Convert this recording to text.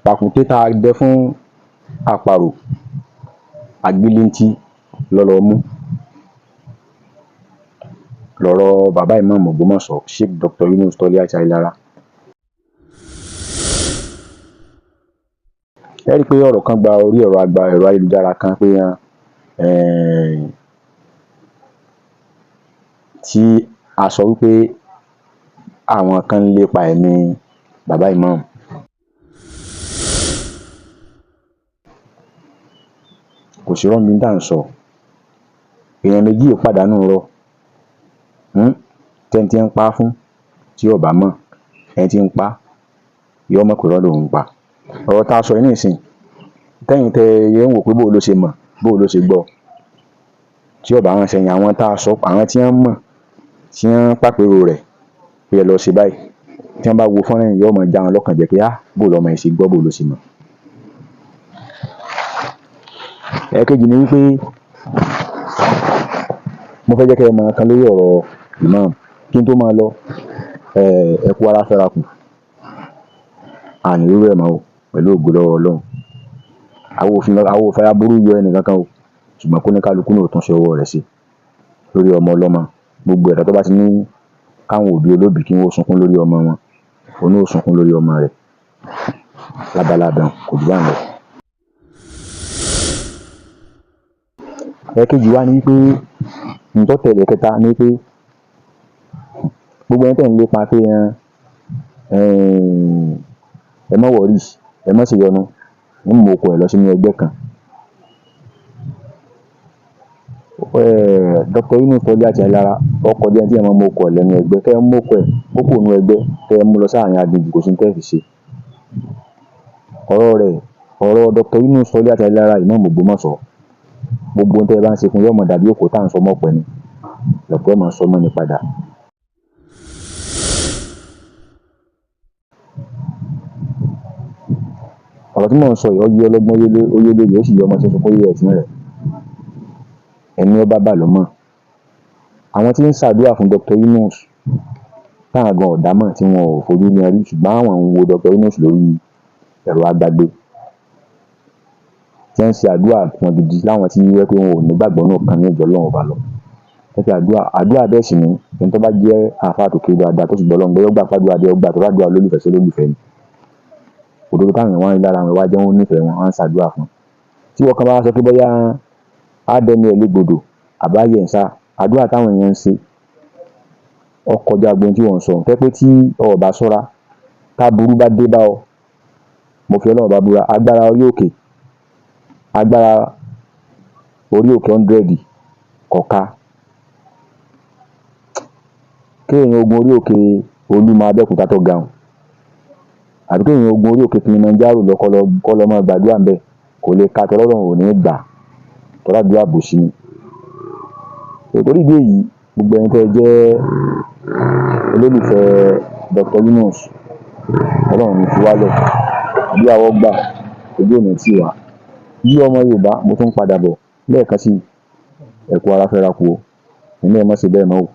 pàkúté tá a dẹ fún àparò àgbélentí lọ́lọ́ mú lọ̀rọ̀ bàbá ìmáàmù Ògbómọ̀ṣọ́ Sheikh Dr. Yunus Toliat Ayélára. ẹ rí i pé ọ̀rọ̀ kan gba orí ẹ̀rọ ayélujára kan pé tí a sọ wípé àwọn kan ń lépa ẹ̀mí bàbá ìmáàmù. kò sí rọ́ǹbí tá à ń sọ èèyàn méjì yóò pàdánù rọ tẹ́ni tí ń pa fún tí ò bá mọ̀ ẹni tí ń pa yóò mọ̀ pé irọ́ lòun ń pa. ọ̀rọ̀ tá a sọ yìí nísìn tẹ́yìn tẹ ẹ ń wò pé bó ló ṣe mọ̀ bó ló ṣe gbọ́ tí ò bá wọn sẹ́yìn àwọn tá a sọ àwọn tí wọ́n mọ̀ tí wọ́n pàpérò rẹ̀ pé ẹ lọ ṣe báyìí tí wọ́n bá wo fọ́nrán yìí yóò mọ̀ já wọn lọ́kàn jẹ́ pé bó lọmọ yìí ṣe gbọ́ bó ló ṣe mọ̀. ẹ̀ẹ̀kejì ni wípé mo fẹ́ jẹ́ kẹ́ ẹ mọ̀ kan lórí ọ̀rọ̀ ìmáàmù kí n tó máa lọ ẹ kú ara fẹ́ra kù àní rírú ẹ̀ mọ́ o pẹ̀lú ògo lọ́wọ́ Ọlọ́run àwọn òfin aburú yọ ẹnì kankan o ṣùgbọ́n kó ní kálukú náà tún ṣe ọwọ́ rẹ̀ sí lórí ọmọ ọlọ́mọ gbogbo ẹ̀dá tó bá ti ní káwọn òbí olóbì kí wọ́n sunkún lórí ọmọ wọn òun ó sunkún lórí ọmọ rẹ̀ lábalábẹ́ kò jù bá ń lọ. ẹ̀ẹ̀kejì wá ní wípé ntọ́tẹ̀lẹ̀ kẹta ní pé gbogbo ẹni tẹ́ ń lépa pé ẹ má wọ̀rí ẹ má ṣe yọnu ń mú okùn ẹ̀ lọ sínú ẹgbẹ́ kan. Dr. Yunus Toliat Ayélára ọkọ̀ jẹ́ tí ẹ máa mú okùn ẹ̀ lẹ́nu ẹgbẹ́ kẹ́ ẹ mú okùn ẹ̀ kókò nú ẹgbẹ́ kẹ́ ẹ mú lọ sáàrin aginjù kò sí ní tẹ́ fi ṣe. ọ̀rọ̀ Dr. Yunus Toliat Ayélára Ìmáàmù Ògbómọ̀ṣọ́ gbogbo ohun tẹ́ ẹ bá ń ṣe fún yọmọ dàbí òkú tá à ń sọ mọ́pẹ́ ni lọ́pọ̀ máa sọ mọ́ ni padà. ọ̀rọ̀ tí mò ń sọ yìí ó yé ọlọ́gbọ́n oyé lóye ó sì yọ ọmọ tuntun kó yé ẹ̀sìn rẹ̀ ẹni ọba bà ló mọ̀. àwọn tí ń ṣàdúrà fún Dr. Yunus táwọn gan ọ̀dà mọ̀ tí wọn ò fojú ní ẹrí ṣùgbọ́n àwọn ń wo Dr. Yunus lórí ẹ̀rọ agbágbé tí ń ṣe àdúrà fún gidi láwọn tí wíwẹ́ pé wọn ò ní gbàgbọ́ náà kan ní ìjọ Ọlọ́run ọba lọ. ẹ̀fẹ̀ àdúrà bẹ́ẹ̀ sì ni ẹni tó bá jẹ́ àáfàá tó kéré dáadáa tó sì gbọ́ Ọlọ́run gbọ́ gbà pàdúrà dé ọgbà tó bá dúrà olólùfẹ́ sí olólùfẹ́ ni òdodo táwọn èèyàn wá ń lára wọn wá jẹ́ wọn nífẹ̀ẹ́ wọn á ń ṣàdúrà fún. tí wọ́n kan bá sọ pé bóyá á dẹni ẹ̀ légbodò àbáyé ń sá àdúrà táwọn èèyàn ń ṣe ọkọjá agbóhun tí wọ́n ń sọ tẹ́ pé tí o bá ṣọ́ra tá burú bá dé bá ọ mo fi Ọlọ́run bá búra agbára orí òkè 100 kọ̀ọ̀ka kéèyàn ogun orí òkè Olúmọ Abẹ́òkúta tó ga hùn àbí kéèyàn ogun orí òkè Kilimanjaro lọ kọ́ lọ máa gbàdúrà ń bẹ̀ kò lè ka tọ́lọ́run ò ní gbà tọ́ládùúrà bòsí ni. nítorí ìdí èyí gbogbo ẹni tẹ́ jẹ́ olólùfẹ́ Dr. Yunus Ọlọ́run ní fi wálẹ̀ bí àwọ̀ gbà ojú òní tì wá yí ọmọ Yorùbá mo tún padà bọ̀ lẹ́ẹ̀kan sí ẹ̀kú ara fẹ́ra kú o ẹ̀mí ẹ̀ mọ́ sí bẹ́ẹ̀ mọ́ o.